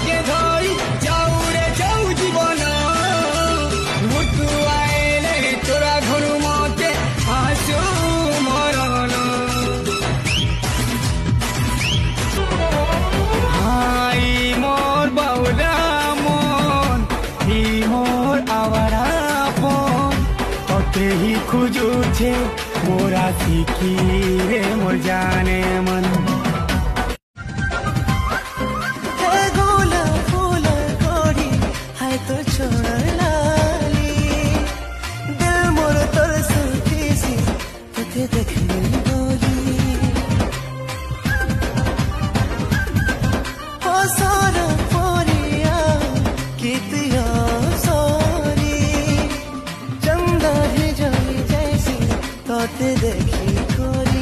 के धोई जाऊ रे जाऊ जीवन मृत्यु आएले तोरा घर मते आसु मरण हाई मोर बाउला मन ही मोर आवारा फोन तोते ही खुजू छे मोरा सीखी रे मोर जाने मन तो छोड़ लाली दिल मोर तोर सुखी तुझे देखने बोली हो सारा पोरिया कितिया सोरी चंदा ही जली जैसी तोते देखी कोरी